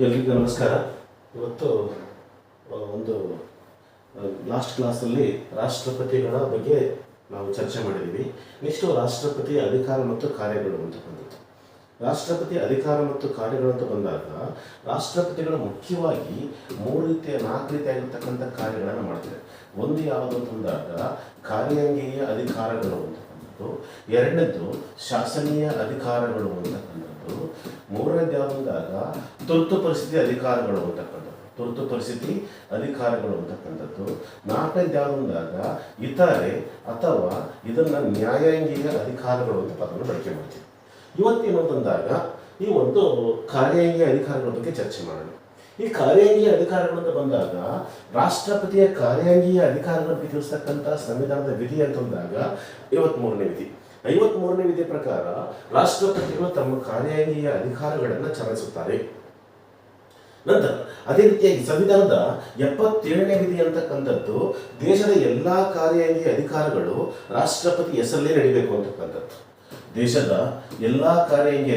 ಎಲ್ರಿಗೂ ನಮಸ್ಕಾರ. ಇವತ್ತು ಒಂದು ಲಾಸ್ಟ್ ಕ್ಲಾಸಲ್ಲಿ ರಾಷ್ಟ್ರಪತಿಗಳ ಬಗ್ಗೆ ನಾವು ಚರ್ಚೆ ಮಾಡಿದ್ದೀವಿ. ನೆಕ್ಸ್ಟು ರಾಷ್ಟ್ರಪತಿ ಅಧಿಕಾರ ಮತ್ತು ಕಾರ್ಯಗಳು ಅಂತ ಬಂದಿತ್ತು. ರಾಷ್ಟ್ರಪತಿ ಅಧಿಕಾರ ಮತ್ತು ಕಾರ್ಯಗಳು ಅಂತ ಬಂದಾಗ ರಾಷ್ಟ್ರಪತಿಗಳು ಮುಖ್ಯವಾಗಿ 4 ರೀತಿಯಾಗಿರ್ತಕ್ಕಂಥ ಕಾರ್ಯಗಳನ್ನು ಮಾಡ್ತಾರೆ. ಒಂದು ಯಾವುದು ಅಂತಂದಾಗ ಕಾರ್ಯಾಂಗೀಯ ಅಧಿಕಾರಗಳು ಅಂತಕ್ಕಂಥದ್ದು, ಎರಡನೇದು ಶಾಸನೀಯ ಅಧಿಕಾರಗಳು ಅಂತಕ್ಕಂಥದ್ದು, ಮೂರನೇದು ಯಾವುದಂದಾಗ ತುರ್ತು ಪರಿಸ್ಥಿತಿ ಅಧಿಕಾರಗಳು ಅಂತಕ್ಕಂಥದ್ದು, ನಾಲ್ಕನೇದು ಯಾವುದಂದಾಗ ಇತರೆ ಅಥವಾ ಇದನ್ನು ನ್ಯಾಯಾಂಗೀಯ ಅಧಿಕಾರಗಳು ಅಂತ ಪದವನ್ನು ಬಳಕೆ ಮಾಡ್ತೀವಿ. ಇವತ್ತೇನು ಅಂತಂದಾಗ ಈ ಒಂದು ಕಾರ್ಯಾಂಗೀಯ ಅಧಿಕಾರಗಳ ಬಗ್ಗೆ ಚರ್ಚೆ ಮಾಡೋಣ. ಈ ಕಾರ್ಯಾಂಗೀಯ ಅಧಿಕಾರಗಳು ಅಂತ ಬಂದಾಗ ರಾಷ್ಟ್ರಪತಿಯ ಕಾರ್ಯಾಂಗೀಯ ಅಧಿಕಾರಗಳ ಬಗ್ಗೆ ತಿಳಿಸ್ತಕ್ಕಂಥ ಸಂವಿಧಾನದ ವಿಧಿ ಅಂತಂದಾಗ 53ನೇ ವಿಧಿ. 53ನೇ ವಿಧಿ ಪ್ರಕಾರ ರಾಷ್ಟ್ರಪತಿಗಳು ತಮ್ಮ ಕಾರ್ಯಾಂಗೀಯ ಅಧಿಕಾರಗಳನ್ನು ಚಲಾಯಿಸುತ್ತಾರೆ. ನಂತರ ಅದೇ ರೀತಿಯಾಗಿ ಸಂವಿಧಾನದ 77ನೇ ವಿಧಿ ಅಂತಕ್ಕಂಥದ್ದು ದೇಶದ ಎಲ್ಲ ಕಾರ್ಯಾಂಗೀಯ ಅಧಿಕಾರಗಳು ರಾಷ್ಟ್ರಪತಿ ಹೆಸರಲ್ಲೇ ನಡೀಬೇಕು ಅಂತಕ್ಕಂಥದ್ದು. ದೇಶದ ಎಲ್ಲ ಕಾರ್ಯಾಂಗೀಯ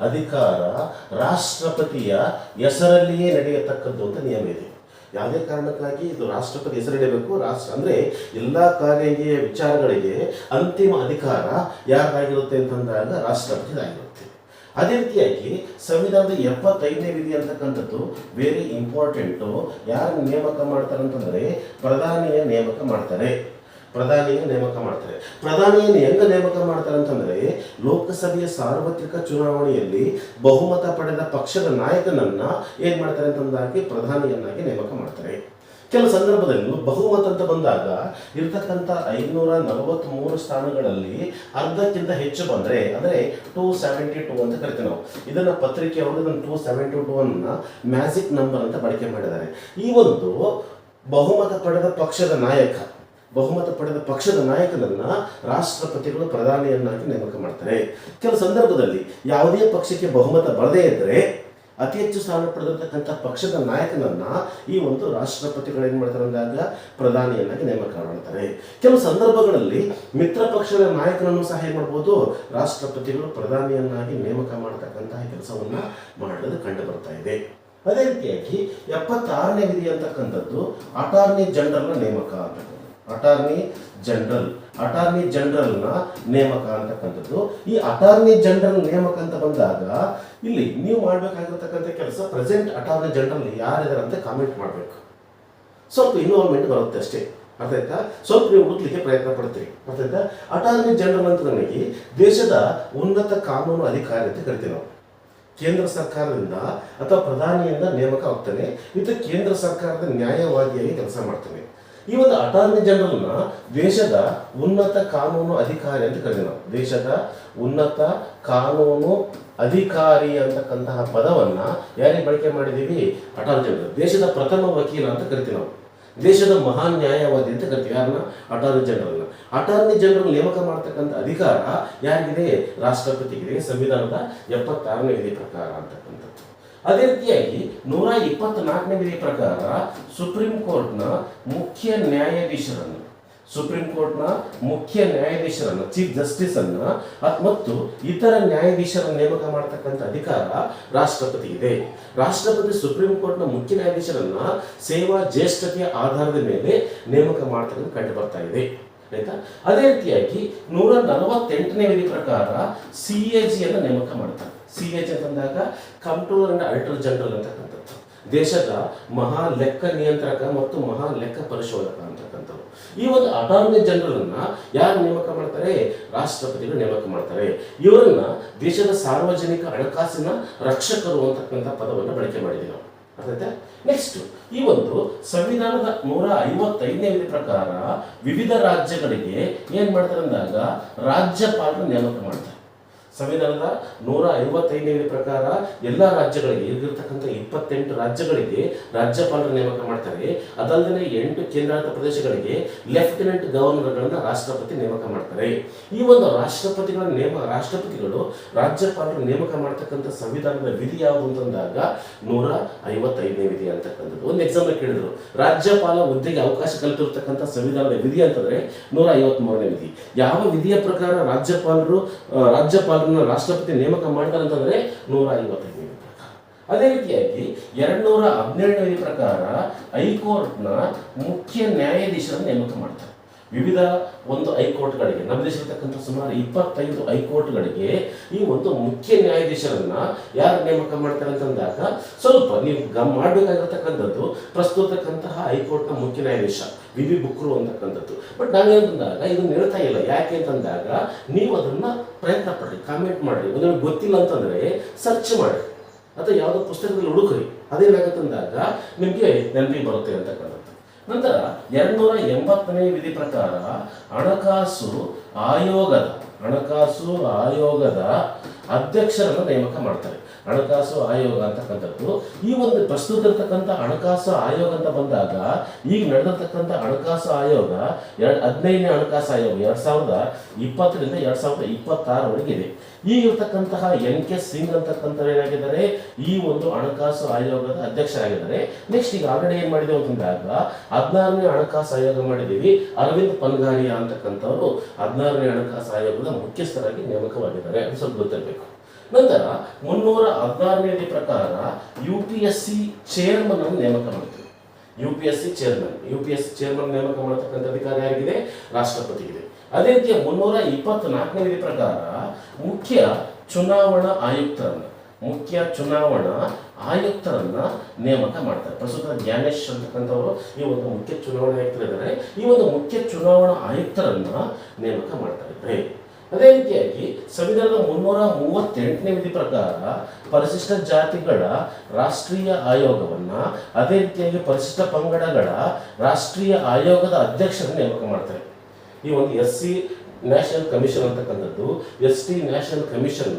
ಅಧಿಕಾರ ರಾಷ್ಟ್ರಪತಿಯ ಹೆಸರಲ್ಲಿಯೇ ನಡೆಯತಕ್ಕದ್ದು ಅಂತ ನಿಯಮ ಇದೆ. ಯಾವುದೇ ಕಾರಣಕ್ಕಾಗಿ ಇದು ರಾಷ್ಟ್ರಪತಿ ಹೆಸರಿಡಬೇಕು. ಅಂದರೆ ಎಲ್ಲ ಕಾರ್ಯಾಂಗೀಯ ವಿಚಾರಗಳಿಗೆ ಅಂತಿಮ ಅಧಿಕಾರ ಯಾರಾಗಿರುತ್ತೆ ಅಂತಂದಾಗ ರಾಷ್ಟ್ರಪತಿದಾಗಿರುತ್ತೆ. ಅದೇ ರೀತಿಯಾಗಿ ಸಂವಿಧಾನದ 75ನೇ ವಿಧಿ ಅಂತಕ್ಕಂಥದ್ದು ವೆರಿ ಇಂಪಾರ್ಟೆಂಟು. ಯಾರು ನೇಮಕ ಮಾಡ್ತಾರೆ ಅಂತಂದರೆ ಪ್ರಧಾನಿಯ ನೇಮಕ ಮಾಡ್ತಾರೆ. ಪ್ರಧಾನಿಯನ್ನು ಹೆಂಗ ನೇಮಕ ಮಾಡ್ತಾರೆ ಅಂತಂದರೆ ಲೋಕಸಭೆಯ ಸಾರ್ವತ್ರಿಕ ಚುನಾವಣೆಯಲ್ಲಿ ಬಹುಮತ ಪಡೆದ ಪಕ್ಷದ ನಾಯಕನನ್ನ ಏನ್ ಮಾಡ್ತಾರೆ ಅಂತಂದಾಗಿ ಪ್ರಧಾನಿಯನ್ನಾಗಿ ನೇಮಕ ಮಾಡ್ತಾರೆ. ಕೆಲವು ಸಂದರ್ಭದಲ್ಲಿ ಬಹುಮತ ಅಂತ ಬಂದಾಗ ಇರ್ತಕ್ಕಂಥ 543 ಸ್ಥಾನಗಳಲ್ಲಿ ಅರ್ಧಕ್ಕಿಂತ ಹೆಚ್ಚು ಬಂದರೆ ಅಂದರೆ 272 ಅಂತ ಕರಿತೀವಿ ನಾವು. ಇದನ್ನ ಪತ್ರಿಕೆಯವರು 272 ಅನ್ನ ಮ್ಯಾಜಿಕ್ ನಂಬರ್ ಅಂತ ಬಳಕೆ ಮಾಡಿದ್ದಾರೆ. ಈ ಒಂದು ಬಹುಮತ ಪಡೆದ ಪಕ್ಷದ ನಾಯಕನನ್ನ ರಾಷ್ಟ್ರಪತಿಗಳು ಪ್ರಧಾನಿಯನ್ನಾಗಿ ನೇಮಕ ಮಾಡ್ತಾರೆ. ಕೆಲವು ಸಂದರ್ಭದಲ್ಲಿ ಯಾವುದೇ ಪಕ್ಷಕ್ಕೆ ಬಹುಮತ ಬರದೇ ಇದ್ದರೆ ಅತಿ ಹೆಚ್ಚು ಸ್ಥಾನ ಪಡೆದಿರ್ತಕ್ಕಂಥ ಪಕ್ಷದ ನಾಯಕನನ್ನ ಈ ಒಂದು ರಾಷ್ಟ್ರಪತಿಗಳು ಏನ್ ಮಾಡ್ತಾರೆ ಅಂದಾಗ ಪ್ರಧಾನಿಯನ್ನಾಗಿ ನೇಮಕ ಮಾಡ್ತಾರೆ. ಕೆಲವು ಸಂದರ್ಭಗಳಲ್ಲಿ ಮಿತ್ರ ಪಕ್ಷದ ನಾಯಕನನ್ನು ಸಹ ಏನ್ ಮಾಡ್ಬೋದು, ರಾಷ್ಟ್ರಪತಿಗಳು ಪ್ರಧಾನಿಯನ್ನಾಗಿ ನೇಮಕ ಮಾಡತಕ್ಕಂತಹ ಕೆಲಸವನ್ನ ಮಾಡೋದು ಕಂಡು ಬರ್ತಾ ಇದೆ. ಅದೇ ರೀತಿಯಾಗಿ 76ನೇ ವಿಧಿ ಅಂತಕ್ಕಂಥದ್ದು ಅಟಾರ್ನಿ ಜನರಲ್ನ ನೇಮಕ ಅಂತಕ್ಕಂಥದ್ದು. ಅಟಾರ್ನಿ ಜನರಲ್ನ ನೇಮಕ ಅಂತಕ್ಕಂಥದ್ದು. ಈ ಅಟಾರ್ನಿ ಜನರಲ್ ನೇಮಕ ಅಂತ ಬಂದಾಗ ಇಲ್ಲಿ ನೀವು ಮಾಡಬೇಕಾಗಿರ್ತಕ್ಕಂಥ ಕೆಲಸ ಪ್ರೆಸೆಂಟ್ ಅಟಾರ್ನಿ ಜನರಲ್ ಯಾರಿದ್ದಾರೆ ಅಂತ ಕಾಮೆಂಟ್ ಮಾಡಬೇಕು. ಸ್ವಲ್ಪ ಇನ್ವಾಲ್ವ್ಮೆಂಟ್ ಬರುತ್ತೆ ಅಷ್ಟೇ, ಅರ್ಥ ಆಯ್ತಾ? ಸ್ವಲ್ಪ ನೀವು ಹುಡುಕ್ಲಿಕ್ಕೆ ಪ್ರಯತ್ನ ಪಡ್ತೀರಿ, ಅರ್ಥ ಆಯ್ತಾ? ಅಟಾರ್ನಿ ಜನರಲ್ ಅಂತ ನನಗೆ ದೇಶದ ಉನ್ನತ ಕಾನೂನು ಅಧಿಕಾರಿ ಅಂತ ಕರಿತೀವಿ ನಾವು. ಕೇಂದ್ರ ಸರ್ಕಾರದಿಂದ ಅಥವಾ ಪ್ರಧಾನಿಯಿಂದ ನೇಮಕ ಆಗ್ತಾನೆ. ಇದು ಕೇಂದ್ರ ಸರ್ಕಾರದ ನ್ಯಾಯವಾದಿಯಾಗಿ ಕೆಲಸ ಮಾಡ್ತಾನೆ. ಈ ಒಂದು ಅಟಾರ್ನಿ ಜನರಲ್ನ ದೇಶದ ಉನ್ನತ ಕಾನೂನು ಅಧಿಕಾರಿ ಅಂತ ಕರಿತೀವಿ ನಾವು. ದೇಶದ ಉನ್ನತ ಕಾನೂನು ಅಧಿಕಾರಿ ಅಂತಕ್ಕಂತಹ ಪದವನ್ನ ಯಾರಿಗೆ ಬಳಕೆ ಮಾಡಿದ್ದೀವಿ? Attorney general. ದೇಶದ ಪ್ರಥಮ ವಕೀಲ ಅಂತ ಕರಿತೀವಿ ನಾವು. ದೇಶದ ಮಹಾನ್ ನ್ಯಾಯವಾದಿ ಅಂತ ಕರಿತೀವಿ ಯಾರನ್ನ? ಅಟಾರ್ನಿ ಜನರಲ್ನ. ಅಟಾರ್ನಿ ಜನರಲ್ ನೇಮಕ ಮಾಡ್ತಕ್ಕಂಥ ಅಧಿಕಾರ ಯಾರಿಗಿದೆ? ರಾಷ್ಟ್ರಪತಿಗಿದೆ, ಸಂವಿಧಾನದ 76ನೇ ವಿಧಿ ಪ್ರಕಾರ ಅಂತಕ್ಕಂಥದ್ದು. ಅದೇ ರೀತಿಯಾಗಿ 124ನೇ ವಿಧಿ ಪ್ರಕಾರ ಸುಪ್ರೀಂ ಕೋರ್ಟ್ನ ಮುಖ್ಯ ನ್ಯಾಯಾಧೀಶರನ್ನ ಚೀಫ್ ಜಸ್ಟಿಸ್ ಅನ್ನ ಮತ್ತು ಇತರ ನ್ಯಾಯಾಧೀಶರನ್ನು ನೇಮಕ ಮಾಡತಕ್ಕಂಥ ಅಧಿಕಾರ ರಾಷ್ಟ್ರಪತಿ ಇದೆ. ರಾಷ್ಟ್ರಪತಿ ಸುಪ್ರೀಂ ಕೋರ್ಟ್ನ ಮುಖ್ಯ ನ್ಯಾಯಾಧೀಶರನ್ನ ಸೇವಾ ಜ್ಯೇಷ್ಠತೆಯ ಆಧಾರದ ಮೇಲೆ ನೇಮಕ ಮಾಡ್ತಕ್ಕಂಥ ಕಂಡು ಬರ್ತಾ ಇದೆ, ಆಯ್ತಾ? ಅದೇ ರೀತಿಯಾಗಿ 148ನೇ ವಿಧಿ ಪ್ರಕಾರ CAG ಅನ್ನು ನೇಮಕ ಮಾಡ್ತಾರೆ. CAG ಅಂತಂದಾಗ ಕಂಟ್ರೋಲರ್ ಅಂಡ್ ಆಡಿಟರ್ ಜನರಲ್ ಅಂತಕ್ಕಂಥದ್ದು. ದೇಶದ ಮಹಾ ಲೆಕ್ಕ ನಿಯಂತ್ರಕ ಮತ್ತು ಮಹಾ ಲೆಕ್ಕ ಪರಿಶೋಧಕ ಅಂತಕ್ಕಂಥದ್ದು. ಈ ಒಂದು ಅಟಾರ್ನಿ ಜನರಲ್ ಅನ್ನ ಯಾರು ನೇಮಕ ಮಾಡ್ತಾರೆ? ರಾಷ್ಟ್ರಪತಿಗಳು ನೇಮಕ ಮಾಡ್ತಾರೆ. ಇವರನ್ನ ದೇಶದ ಸಾರ್ವಜನಿಕ ಹಣಕಾಸಿನ ರಕ್ಷಕರು ಅಂತಕ್ಕಂಥ ಪದವನ್ನು ಬಳಕೆ ಮಾಡಿದ್ದೀವಿ ನಾವು, ಅರ್ಥಾಯ್ತಾ? ನೆಕ್ಸ್ಟ್ ಈ ಒಂದು ಸಂವಿಧಾನದ 155ನೇ ವಿಧಿ ಪ್ರಕಾರ ವಿವಿಧ ರಾಜ್ಯಗಳಿಗೆ ಏನ್ ಮಾಡ್ತಾರೆ ಅಂದಾಗ ರಾಜ್ಯಪಾಲರು ನೇಮಕ ಮಾಡ್ತಾರೆ. ಸಂವಿಧಾನದ 155ನೇ ಪ್ರಕಾರ ಎಲ್ಲ ರಾಜ್ಯಗಳಿಗೆ ಇಲ್ಲಿರ್ತಕ್ಕಂಥ 28 ರಾಜ್ಯಗಳಿಗೆ ರಾಜ್ಯಪಾಲರ ನೇಮಕ ಮಾಡ್ತಾರೆ. ಅದಲ್ಲದೆ 8 ಕೇಂದ್ರಾಡಳಿತ ಪ್ರದೇಶಗಳಿಗೆ ಲೆಫ್ಟಿನೆಂಟ್ ಗವರ್ನರ್ಗಳನ್ನ ರಾಷ್ಟ್ರಪತಿ ನೇಮಕ ಮಾಡ್ತಾರೆ. ಈ ಒಂದು ರಾಷ್ಟ್ರಪತಿಗಳು ರಾಜ್ಯಪಾಲರ ನೇಮಕ ಮಾಡ್ತಕ್ಕಂಥ ಸಂವಿಧಾನದ ವಿಧಿ ಯಾವುದು ಅಂತಂದಾಗ 155ನೇ ವಿಧಿ ಅಂತಕ್ಕಂಥದ್ದು. ಒಂದು ಎಕ್ಸಾಂಪಲ್ ಕೇಳಿದ್ರು, ರಾಜ್ಯಪಾಲ ಹುದ್ದೆಗೆ ಅವಕಾಶ ಕಲ್ಪಿರ್ತಕ್ಕಂಥ ಸಂವಿಧಾನದ ವಿಧಿ ಅಂತಂದ್ರೆ 153ನೇ ವಿಧಿ. ಯಾವ ವಿಧಿಯ ಪ್ರಕಾರ ರಾಜ್ಯಪಾಲರನ್ನ ರಾಷ್ಟ್ರಪತಿ ನೇಮಕ ಮಾಡ್ತಾರೆ ಅಂತಂದ್ರೆ 155ನೇ ಪ್ರಕಾರ. ಅದೇ ರೀತಿಯಾಗಿ 217ನೇ ಪ್ರಕಾರ ಹೈಕೋರ್ಟ್ನ ಮುಖ್ಯ ನ್ಯಾಯಾಧೀಶರನ್ನು ನೇಮಕ ಮಾಡ್ತಾರೆ. ವಿವಿಧ ಒಂದು ಹೈಕೋರ್ಟ್ಗಳಿಗೆ, ನಮ್ಮ ದೇಶದಲ್ಲಿರ್ತಕ್ಕಂಥ ಸುಮಾರು 25 ಹೈಕೋರ್ಟ್ಗಳಿಗೆ ಈ ಒಂದು ಮುಖ್ಯ ನ್ಯಾಯಾಧೀಶರನ್ನ ಯಾರು ನೇಮಕ ಮಾಡ್ತಾರೆ ಅಂತಂದಾಗ ಸ್ವಲ್ಪ ನೀವು ಮಾಡಬೇಕಾಗಿರ್ತಕ್ಕಂಥದ್ದು ಪ್ರಸ್ತುತಕ್ಕಂತಹ ಹೈಕೋರ್ಟ್ನ ಮುಖ್ಯ ನ್ಯಾಯಾಧೀಶ ವಿ ಬುಕ್ರು ಅಂತಕ್ಕಂಥದ್ದು. ಬಟ್ ನಾವೇನಂದಾಗ ಇದನ್ನ ಹೇಳ್ತಾ ಇಲ್ಲ. ಯಾಕೆ ಅಂತಂದಾಗ ನೀವು ಅದನ್ನ ಪ್ರಯತ್ನ ಪಡ್ರಿ, ಕಾಮೆಂಟ್ ಮಾಡ್ರಿ. ಒಂದು ಗೊತ್ತಿಲ್ಲ ಅಂತಂದ್ರೆ ಸರ್ಚ್ ಮಾಡಿ ಅಥವಾ ಯಾವುದೋ ಪುಸ್ತಕದಲ್ಲಿ ಹುಡುಕ್ರಿ. ಅದೇನಾಗತ್ತಂದಾಗ ನಿಮಗೆ ನೆನಪಿಗೆ ಬರುತ್ತೆ ಅಂತಕ್ಕಂಥದ್ದು. ನಂತರ 280ನೇ ವಿಧಿ ಪ್ರಕಾರ ಹಣಕಾಸು ಆಯೋಗದ ಅಧ್ಯಕ್ಷರನ್ನು ನೇಮಕ ಮಾಡ್ತಾರೆ. ಹಣಕಾಸು ಆಯೋಗ ಅಂತಕ್ಕಂಥದ್ದು ಈ ಒಂದು ಪ್ರಸ್ತುತ ಇರತಕ್ಕಂಥ ಹಣಕಾಸು ಆಯೋಗ ಅಂತ ಬಂದಾಗ ಈಗ ನಡೆದಿರ್ತಕ್ಕಂಥ ಹಣಕಾಸು ಆಯೋಗ 15ನೇ ಹಣಕಾಸು ಆಯೋಗ 2020ರಿಂದ 2026ವರೆಗೆ ಇದೆ. ಈಗಿರ್ತಕ್ಕಂತಹ NK ಸಿಂಗ್ ಅಂತಕ್ಕಂಥ ಏನಾಗಿದ್ದಾರೆ, ಈ ಒಂದು ಹಣಕಾಸು ಆಯೋಗದ ಅಧ್ಯಕ್ಷರಾಗಿದ್ದಾರೆ. ನೆಕ್ಸ್ಟ್ ಈಗ ಆಲ್ರೆಡಿ ಏನ್ ಮಾಡಿದೆವು ಅಂತಂದಾಗ 16ನೇ ಹಣಕಾಸು ಆಯೋಗ ಮಾಡಿದ್ದೀವಿ. ಅರವಿಂದ್ ಪನ್ಗಾರಿಯಾ ಅಂತಕ್ಕಂಥವ್ರು 16ನೇ ಹಣಕಾಸು ಆಯೋಗದ ಮುಖ್ಯಸ್ಥರಾಗಿ ನೇಮಕವಾಗಿದ್ದಾರೆ. ಅದು ಸ್ವಲ್ಪ ಗೊತ್ತಿರಬೇಕು. ನಂತರ 316ನೇ ವಿಧಿ ಪ್ರಕಾರ UPSC ಚೇರ್ಮನ್ ಅನ್ನು ನೇಮಕ ಮಾಡ್ತೀವಿ. UPSC ಚೇರ್ಮನ್ ನೇಮಕ ಮಾಡತಕ್ಕಂಥ ಅಧಿಕಾರ ಯಾರಿಗಿದೆ? ರಾಷ್ಟ್ರಪತಿಗಿದೆ. ಅದೇ ರೀತಿ 324ನೇ ವಿಧಿ ಪ್ರಕಾರ ಮುಖ್ಯ ಚುನಾವಣಾ ಆಯುಕ್ತರನ್ನ ನೇಮಕ ಮಾಡ್ತಾರೆ. ಪ್ರಸ್ತುತ ಜ್ಞಾನೇಶ್ ಅಂತಕ್ಕಂಥವರು ಈ ಒಂದು ಮುಖ್ಯ ಚುನಾವಣಾ ಆಯುಕ್ತರಿದ್ದಾರೆ. ಈ ಒಂದು ಮುಖ್ಯ ಚುನಾವಣಾ ಆಯುಕ್ತರನ್ನ ನೇಮಕ ಮಾಡ್ತಾರೆ. ಅದೇ ರೀತಿಯಾಗಿ ಸಂವಿಧಾನದ 338ನೇ ವಿಧಿ ಪ್ರಕಾರ ಪರಿಶಿಷ್ಟ ಜಾತಿಗಳ ರಾಷ್ಟ್ರೀಯ ಆಯೋಗವನ್ನ, ಅದೇ ರೀತಿಯಾಗಿ ಪರಿಶಿಷ್ಟ ಪಂಗಡಗಳ ರಾಷ್ಟ್ರೀಯ ಆಯೋಗದ ಅಧ್ಯಕ್ಷರನ್ನು ನೇಮಕ ಮಾಡ್ತಾರೆ. ಈ ಒಂದು SC ನ್ಯಾಷನಲ್ ಕಮಿಷನ್ ಅಂತಕ್ಕಂಥದ್ದು, ST ನ್ಯಾಷನಲ್ ಕಮಿಷನ್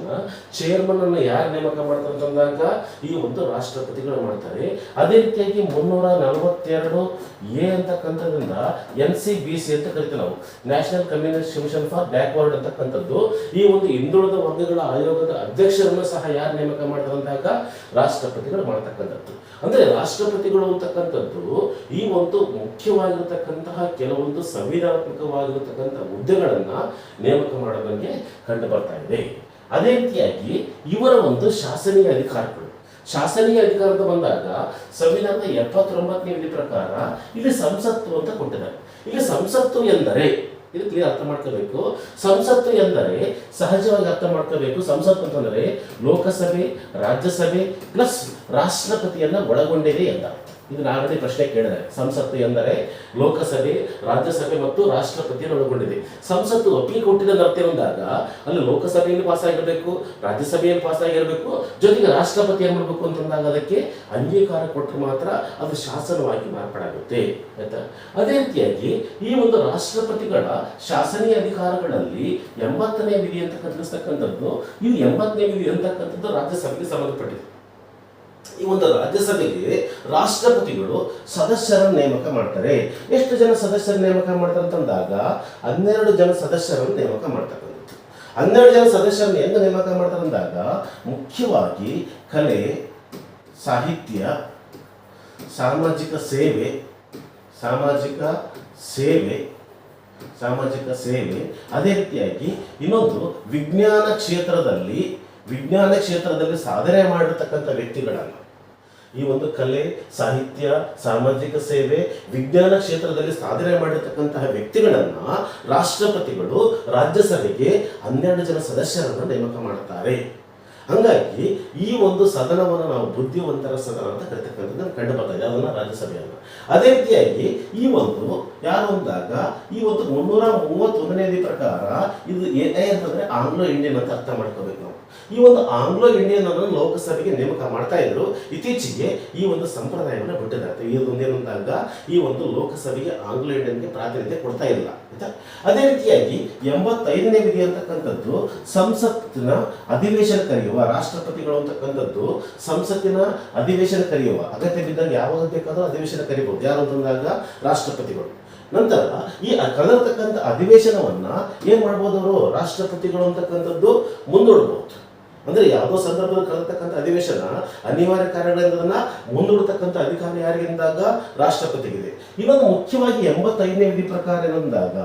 ಚೇರ್ಮನ್ ಅನ್ನು ಯಾರು ನೇಮಕ ಮಾಡ್ತಾರೆ ಅಂತಂದಾಗ ಈ ಒಂದು ರಾಷ್ಟ್ರಪತಿಗಳು ಮಾಡ್ತಾರೆ. ಅದೇ ರೀತಿಯಾಗಿ 342A ಅಂತಕ್ಕಂಥದ್ರಿಂದ NCBC ಅಂತ ಕರಿತೀವಿ ನಾವು, ನ್ಯಾಷನಲ್ ಕಮಿಷನ್ ಫಾರ್ ಬ್ಯಾಕ್ವರ್ಡ್ ಅಂತಕ್ಕಂಥದ್ದು. ಈ ಒಂದು ಹಿಂದುಳಿದ ವರ್ಗಗಳ ಆಯೋಗದ ಅಧ್ಯಕ್ಷರನ್ನು ಸಹ ಯಾರು ನೇಮಕ ಮಾಡ್ತಾರೆ ಅಂದಾಗ ರಾಷ್ಟ್ರಪತಿಗಳು ಮಾಡ್ತಕ್ಕಂಥದ್ದು. ಅಂದ್ರೆ ರಾಷ್ಟ್ರಪತಿಗಳು ಅಂತಕ್ಕಂಥದ್ದು ಈ ಒಂದು ಮುಖ್ಯವಾಗಿರತಕ್ಕಂತಹ ಕೆಲವೊಂದು ಸಂವಿಧಾನಾತ್ಮಕವಾಗಿರತಕ್ಕಂಥ ಹುದ್ದೆಗಳನ್ನ ನೇಮಕ ಮಾಡೋದಕ್ಕೆ ಕಂಡು ಬರ್ತಾ ಇದೆ. ಅದೇ ರೀತಿಯಾಗಿ ಇವರ ಒಂದು ಶಾಸನೀಯ ಅಧಿಕಾರದ ಬಂದಾಗ ಸಂವಿಧಾನದ 79ನೇ ವಿಧಿ ಪ್ರಕಾರ ಇಲ್ಲಿ ಸಂಸತ್ತು ಅಂತ ಕೊಟ್ಟಿದ್ದಾರೆ. ಇಲ್ಲಿ ಸಂಸತ್ತು ಎಂದರೆ ಇದು ಕ್ಲಿಯರ್ ಅರ್ಥ ಮಾಡ್ಕೋಬೇಕು. ಸಂಸತ್ತು ಎಂದರೆ ಸಹಜವಾಗಿ ಅರ್ಥ ಮಾಡ್ಕೋಬೇಕು. ಸಂಸತ್ತು ಅಂತಂದರೆ ಲೋಕಸಭೆ, ರಾಜ್ಯಸಭೆ ಪ್ಲಸ್ ರಾಷ್ಟ್ರಪತಿಯನ್ನ ಒಳಗೊಂಡಿದೆ ಎಂದ. ಇದನ್ನ ಆಲ್ರೆಡಿ ಪ್ರಶ್ನೆ ಕೇಳಿದರೆ, ಸಂಸತ್ತು ಎಂದರೆ ಲೋಕಸಭೆ, ರಾಜ್ಯಸಭೆ ಮತ್ತು ರಾಷ್ಟ್ರಪತಿಯನ್ನು ಒಳಗೊಂಡಿದೆ. ಸಂಸತ್ತು ಒಪ್ಪಿಗೆ ಕೊಟ್ಟಿದೆ ಅರ್ಥ ಅಂದಾಗ ಅಲ್ಲಿ ಲೋಕಸಭೆಯಲ್ಲಿ ಪಾಸ್ ಆಗಿರಬೇಕು, ರಾಜ್ಯಸಭೆಯಲ್ಲಿ ಪಾಸ್ ಆಗಿರಬೇಕು, ಜೊತೆಗೆ ರಾಷ್ಟ್ರಪತಿ ಏನ್ ಮಾಡಬೇಕು ಅಂತಂದಾಗ ಅದಕ್ಕೆ ಅಂಗೀಕಾರ ಕೊಟ್ಟರೆ ಮಾತ್ರ ಅದು ಶಾಸನವಾಗಿ ಮಾರ್ಪಾಡಾಗುತ್ತೆ. ಆಯ್ತಾ? ಅದೇ ರೀತಿಯಾಗಿ ಈ ಒಂದು ರಾಷ್ಟ್ರಪತಿಗಳ ಶಾಸನೀಯ ಅಧಿಕಾರಗಳಲ್ಲಿ 80ನೇ ವಿಧಿ ಅಂತ ಕಲಿಸ್ತಕ್ಕಂಥದ್ದು, ಇದು 80ನೇ ವಿಧಿ ಅಂತಕ್ಕಂಥದ್ದು ರಾಜ್ಯಸಭೆಗೆ ಸಂಬಂಧಪಟ್ಟಿದೆ. ಈ ಒಂದು ರಾಜ್ಯಸಭೆಗೆ ರಾಷ್ಟ್ರಪತಿಗಳು ಸದಸ್ಯರನ್ನು ನೇಮಕ ಮಾಡ್ತಾರೆ. ಎಷ್ಟು ಜನ ಸದಸ್ಯರ ನೇಮಕ ಮಾಡ್ತಾರೆ ಅಂತಂದಾಗ 12 ಜನ ಸದಸ್ಯರನ್ನು ನೇಮಕ ಮಾಡ್ತಕ್ಕಂಥದ್ದು. 12 ಜನ ಸದಸ್ಯರನ್ನು ಹೆಂಗೆ ನೇಮಕ ಮಾಡ್ತಾರೆ ಅಂದಾಗ ಮುಖ್ಯವಾಗಿ ಕಲೆ, ಸಾಹಿತ್ಯ, ಸಾಮಾಜಿಕ ಸೇವೆ, ಅದೇ ರೀತಿಯಾಗಿ ಇನ್ನೊಂದು ವಿಜ್ಞಾನ ಕ್ಷೇತ್ರದಲ್ಲಿ ಸಾಧನೆ ಮಾಡಿರ್ತಕ್ಕಂಥ ವ್ಯಕ್ತಿಗಳನ್ನು, ಈ ಒಂದು ಕಲೆ, ಸಾಹಿತ್ಯ, ಸಾಮಾಜಿಕ ಸೇವೆ, ವಿಜ್ಞಾನ ಕ್ಷೇತ್ರದಲ್ಲಿ ಸಾಧನೆ ಮಾಡಿರ್ತಕ್ಕಂತಹ ವ್ಯಕ್ತಿಗಳನ್ನ ರಾಷ್ಟ್ರಪತಿಗಳು ರಾಜ್ಯಸಭೆಗೆ 12 ಜನ ಸದಸ್ಯರನ್ನು ನೇಮಕ ಮಾಡುತ್ತಾರೆ. ಹಂಗಾಗಿ ಈ ಒಂದು ಸದನವನ್ನು ನಾವು ಬುದ್ಧಿವಂತರ ಸದನ ಅಂತ ಕರಿತಕ್ಕಂಥದ್ದು ಕಂಡು ಬರ್ತಾ ಇದೆ, ಅದನ್ನ ರಾಜ್ಯಸಭೆಯನ್ನ. ಅದೇ ರೀತಿಯಾಗಿ ಈ ಒಂದು ಯಾರು ಅಂದಾಗ ಈ ಒಂದು 331ನೇ ಪ್ರಕಾರ ಇದು ಅಂತಂದ್ರೆ ಆಂಗ್ಲೋ ಇಂಡಿಯನ್ ಅಂತ ಅರ್ಥ ಮಾಡ್ಕೋಬೇಕು ನಾವು. ಈ ಒಂದು ಆಂಗ್ಲೋ ಇಂಡಿಯನ್ ಅನ್ನು ಲೋಕಸಭೆಗೆ ನೇಮಕ ಮಾಡ್ತಾ ಇದ್ರು. ಇತ್ತೀಚೆಗೆ ಈ ಒಂದು ಸಂಪ್ರದಾಯವನ್ನು ಬಿಟ್ಟಿದ್ದಾರೆ. ಈ ಒಂದೇನಂದಾಗ ಈ ಒಂದು ಲೋಕಸಭೆಗೆ ಆಂಗ್ಲೋ ಇಂಡಿಯನ್ಗೆ ಪ್ರಾತಿನಿಧ್ಯ ಕೊಡ್ತಾ ಇಲ್ಲ. ಅದೇ ರೀತಿಯಾಗಿ 85ನೇ ವಿಧಿ ಅಂತಕ್ಕಂಥದ್ದು ಸಂಸತ್ತಿನ ಅಧಿವೇಶನ ಕರೆಯುವ ರಾಷ್ಟ್ರಪತಿಗಳು ಅಂತಕ್ಕಂಥದ್ದು ಸಂಸತ್ತಿನ ಅಧಿವೇಶನ ಕರೆಯುವ ಅಗತ್ಯ ಬಿದ್ದಾಗ ಯಾವಾಗ ಬೇಕಾದ್ರೂ ಅಧಿವೇಶನ ಕರಿಬಹುದು. ಯಾರು ಅಂತಂದಾಗ ರಾಷ್ಟ್ರಪತಿಗಳು. ನಂತರ ಈ ಕರೆದಿರ್ತಕ್ಕಂಥ ಅಧಿವೇಶನವನ್ನ ಏನ್ ಮಾಡ್ಬೋದು ಅವರು ರಾಷ್ಟ್ರಪತಿಗಳು ಅಂತಕ್ಕಂಥದ್ದು ಮುಂದೂಡಬಹುದು. ಅಂದ್ರೆ ಯಾವುದೋ ಸಂದರ್ಭದಲ್ಲಿ ಕರೆದಿರ್ತಕ್ಕಂಥ ಅಧಿವೇಶನ ಅನಿವಾರ್ಯ ಕಾರಣಗಳಿಂದ ಮುಂದೂಡತಕ್ಕಂಥ ಅಧಿಕಾರ ಯಾರಿಗಿಂದಾಗ ರಾಷ್ಟ್ರಪತಿಗಿದೆ. ಇನ್ನೊಂದು ಮುಖ್ಯವಾಗಿ 85ನೇ ವಿಧಿ ಪ್ರಕಾರ ಏನಂದಾಗ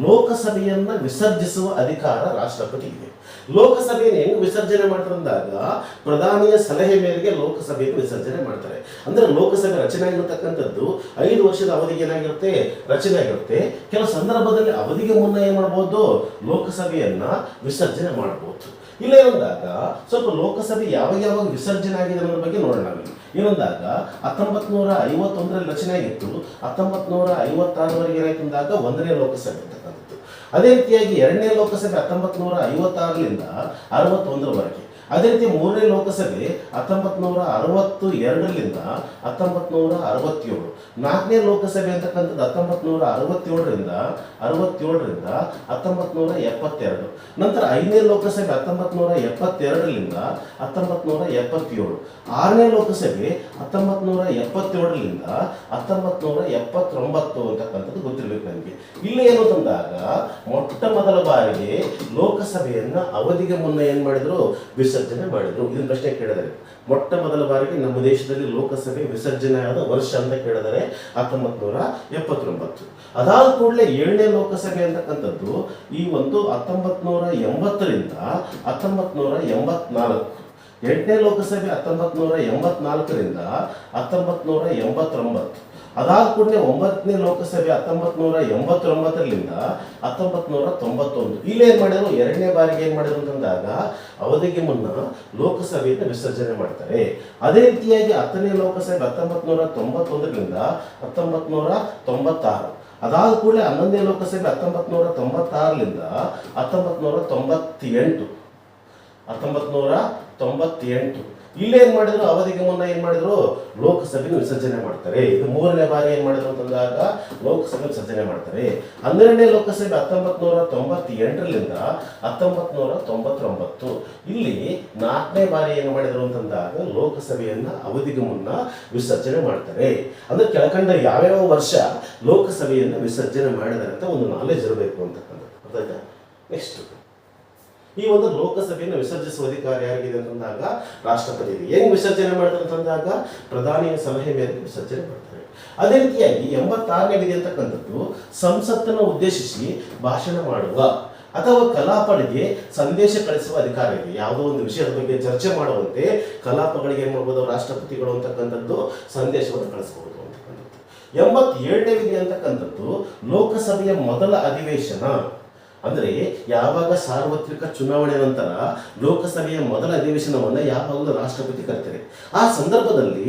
ಲೋಕಸಭೆಯನ್ನ ವಿಸರ್ಜಿಸುವ ಅಧಿಕಾರ ರಾಷ್ಟ್ರಪತಿಗಿದೆ. ಲೋಕಸಭೆಯನ್ನು ಹೆಂಗ್ ವಿಸರ್ಜನೆ ಮಾಡ್ತಾರಂದಾಗ ಪ್ರಧಾನಿಯ ಸಲಹೆ ಮೇರೆಗೆ ಲೋಕಸಭೆಯನ್ನು ವಿಸರ್ಜನೆ ಮಾಡ್ತಾರೆ. ಅಂದ್ರೆ ಲೋಕಸಭೆ ರಚನೆ ಆಗಿರತಕ್ಕಂಥದ್ದು 5 ವರ್ಷದ ಅವಧಿಗೆ ಏನಾಗಿರುತ್ತೆ ರಚನೆ ಆಗಿರುತ್ತೆ. ಕೆಲವು ಸಂದರ್ಭದಲ್ಲಿ ಅವಧಿಗೆ ಮುನ್ನ ಏನ್ ಮಾಡ್ಬೋದು ಲೋಕಸಭೆಯನ್ನ ವಿಸರ್ಜನೆ ಮಾಡಬಹುದು. ಇಲ್ಲ ಏನಂದಾಗ ಸ್ವಲ್ಪ ಲೋಕಸಭೆ ಯಾವಾಗ ವಿಸರ್ಜನೆ ಆಗಿದೆ ಅನ್ನೋದ್ರ ಬಗ್ಗೆ ನೋಡೋಣ. ಏನಂದಾಗ 1951ರಲ್ಲಿ ರಚನೆ ಆಗಿತ್ತು. 1956ವರೆಗೆ ಏನಾಯ್ತು ಅಂದಾಗ 1ನೇ ಲೋಕಸಭೆ ಅಂತಕ್ಕಂಥದ್ದು. ಅದೇ ರೀತಿಯಾಗಿ 2ನೇ ಲೋಕಸಭೆ 1956ರಿಂದ 61ರವರೆಗೆ. ಅದೇ ರೀತಿ 3ನೇ ಲೋಕಸಭೆ 1962ರಿಂದ 1967. 4ನೇ ಲೋಕಸಭೆ ಅಂತಕ್ಕಂಥದ್ದು 1967ರಿಂದ 1972. ನಂತರ 5ನೇ ಲೋಕಸಭೆ 1972ರಿಂದ 1977. 6ನೇ ಲೋಕಸಭೆ 1977ರಿಂದ 1979 ಅಂತಕ್ಕಂಥದ್ದು ಗೊತ್ತಿರಬೇಕು ನನಗೆ. ಇಲ್ಲಿ ಏನು ತಂದಾಗ ಮೊಟ್ಟ ಮೊದಲ ಬಾರಿಗೆ ಲೋಕಸಭೆಯನ್ನ ಅವಧಿಗೆ ಮುನ್ನ ಏನ್ ಮಾಡಿದ್ರು ವಿಸರ್ಜನೆ ಮಾಡಿದ್ರು. ಇದನ್ನ ಪ್ರಶ್ನೆ ಕೇಳಿದರೆ ಮೊಟ್ಟ ಮೊದಲ ಬಾರಿಗೆ ನಮ್ಮ ದೇಶದಲ್ಲಿ ಲೋಕಸಭೆ ವಿಸರ್ಜನೆ ಆದ ವರ್ಷ ಅಂತ ಕೇಳಿದರೆ 1979. ಅದಾದ ಕೂಡಲೇ 7ನೇ ಲೋಕಸಭೆ ಅಂತಕ್ಕಂಥದ್ದು ಈ ಒಂದು 1980ರಿಂದ 1984. 8ನೇ ಲೋಕಸಭೆ 1984ರಿಂದ 1989. ಅದಾದ ಕೂಡಲೇ 9ನೇ ಲೋಕಸಭೆ 1989ರಿಂದ 1991. ಇಲ್ಲಿ ಏನ್ ಮಾಡಿದ್ರು 2ನೇ ಬಾರಿಗೆ ಏನ್ ಮಾಡಿದ್ರು ಅಂತಂದಾಗ ಅವಧಿಗೆ ಮುನ್ನ ಲೋಕಸಭೆಯನ್ನು ವಿಸರ್ಜನೆ ಮಾಡ್ತಾರೆ. ಅದೇ ರೀತಿಯಾಗಿ 10ನೇ ಲೋಕಸಭೆ 1991ರಿಂದ 1996. ಅದಾದ ಕೂಡಲೇ 11ನೇ ಲೋಕಸಭೆ 1996ರಿಂದ 1998. ಇಲ್ಲಿ ಏನ್ ಮಾಡಿದ್ರು ಅವಧಿಗೆ ಮುನ್ನ ಏನ್ ಮಾಡಿದ್ರು ಲೋಕಸಭೆ ವಿಸರ್ಜನೆ ಮಾಡ್ತಾರೆ. ಇದು 3ನೇ ಬಾರಿ ಏನ್ ಮಾಡಿದ್ರು ಅಂತಂದಾಗ ಲೋಕಸಭೆ ವಿಸರ್ಜನೆ ಮಾಡ್ತಾರೆ. 12ನೇ ಲೋಕಸಭೆ 1998ರಿಂದ 1999. ಇಲ್ಲಿ 4ನೇ ಬಾರಿ ಏನ್ ಮಾಡಿದ್ರು ಅಂತಂದಾಗ ಲೋಕಸಭೆಯನ್ನ ಅವಧಿಗೆ ಮುನ್ನ ವಿಸರ್ಜನೆ ಮಾಡ್ತಾರೆ. ಅಂದ್ರೆ ಕೆಳಕಂಡ ಯಾವ್ಯಾವ ವರ್ಷ ಲೋಕಸಭೆಯನ್ನ ವಿಸರ್ಜನೆ ಮಾಡಿದ್ದಾರೆ ಅಂತ ಒಂದು ನಾಲೆಜ್ ಇರಬೇಕು ಅಂತಕ್ಕಂಥದ್ದು. ಅರ್ಥಾಯ್ತಾ? ನೆಕ್ಸ್ಟ್ ಈ ಒಂದು ಲೋಕಸಭೆಯನ್ನು ವಿಸರ್ಜಿಸುವ ಅಧಿಕಾರ ಯಾರಿಗಿದೆ ಅಂತಂದಾಗ ರಾಷ್ಟ್ರಪತಿಗೆ. ಹೆಂಗ್ ವಿಸರ್ಜನೆ ಮಾಡ್ತಾರೆ ಅಂತಂದಾಗ ಪ್ರಧಾನಿಯ ಸಲಹೆ ಮೇರೆಗೆ ವಿಸರ್ಜನೆ ಮಾಡ್ತಾರೆ. ಅದೇ ರೀತಿಯಾಗಿ 86ನೇ ವಿಧಿ ಅಂತಕ್ಕಂಥದ್ದು ಸಂಸತ್ತನ್ನು ಉದ್ದೇಶಿಸಿ ಭಾಷಣ ಮಾಡುವ ಅಥವಾ ಕಲಾಪಗಳಿಗೆ ಸಂದೇಶ ಕಳಿಸುವ ಅಧಿಕಾರ ಇದೆ. ಯಾವುದೋ ಒಂದು ವಿಷಯದ ಬಗ್ಗೆ ಚರ್ಚೆ ಮಾಡುವಂತೆ ಕಲಾಪಗಳಿಗೆ ಏನ್ ಮಾಡ್ಬೋದು ರಾಷ್ಟ್ರಪತಿಗಳು ಅಂತಕ್ಕಂಥದ್ದು ಸಂದೇಶವನ್ನು ಕಳಿಸಬಹುದು ಅಂತಕ್ಕಂಥದ್ದು. 87ನೇ ವಿಧಿ ಅಂತಕ್ಕಂಥದ್ದು ಲೋಕಸಭೆಯ ಮೊದಲ ಅಧಿವೇಶನ. ಅಂದ್ರೆ ಯಾವಾಗ ಸಾರ್ವತ್ರಿಕ ಚುನಾವಣೆ ನಂತರ ಲೋಕಸಭೆಯ ಮೊದಲ ಅಧಿವೇಶನವನ್ನು ಯಾವಾಗಲೂ ರಾಷ್ಟ್ರಪತಿ ಕರೆತಾರೆ. ಆ ಸಂದರ್ಭದಲ್ಲಿ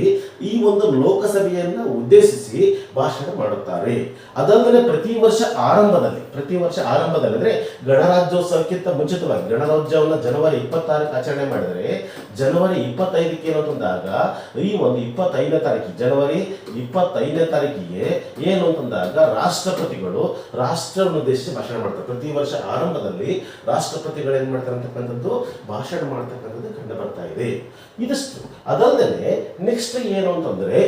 ಈ ಒಂದು ಲೋಕಸಭೆಯನ್ನ ಉದ್ದೇಶಿಸಿ ಭಾಷಣ ಮಾಡುತ್ತಾರೆ. ಅದಲ್ಲದೆ ಪ್ರತಿ ವರ್ಷ ಆರಂಭದಲ್ಲಿ ಅಂದ್ರೆ ಗಣರಾಜ್ಯೋತ್ಸವಕ್ಕಿಂತ ಮುಂಚಿತವಾಗಿ ಗಣರಾಜ್ಯವನ್ನು ಜನವರಿ 26ಕ್ಕೆ ಆಚರಣೆ ಮಾಡಿದರೆ ಜನವರಿ 25ಕ್ಕೆ ಏನು ಅಂತಂದಾಗ ಈ ಒಂದು 25ನೇ ತಾರೀಕಿಗೆ ಜನವರಿ 25ನೇ ತಾರೀಕಿಗೆ ಏನು ಅಂತಂದಾಗ ರಾಷ್ಟ್ರಪತಿಗಳು ರಾಷ್ಟ್ರವನ್ನು ಉದ್ದೇಶಿಸಿ ಭಾಷಣ ಮಾಡ್ತಾರೆ. ಪ್ರತಿ ವರ್ಷ ಆರಂಭದಲ್ಲಿ ರಾಷ್ಟ್ರಪತಿಗಳು ಏನ್ ಮಾಡ್ತಾರೆ ಅಂತಕ್ಕಂಥದ್ದು ಭಾಷಣ ಮಾಡ್ತಕ್ಕಂಥದ್ದು ಕಂಡು ಬರ್ತಾ ಇದೆ. ಇದಿಷ್ಟು. ಅದಲ್ಲದೆ ನೆಕ್ಸ್ಟ್ ಏನು ಅಂತಂದ್ರೆ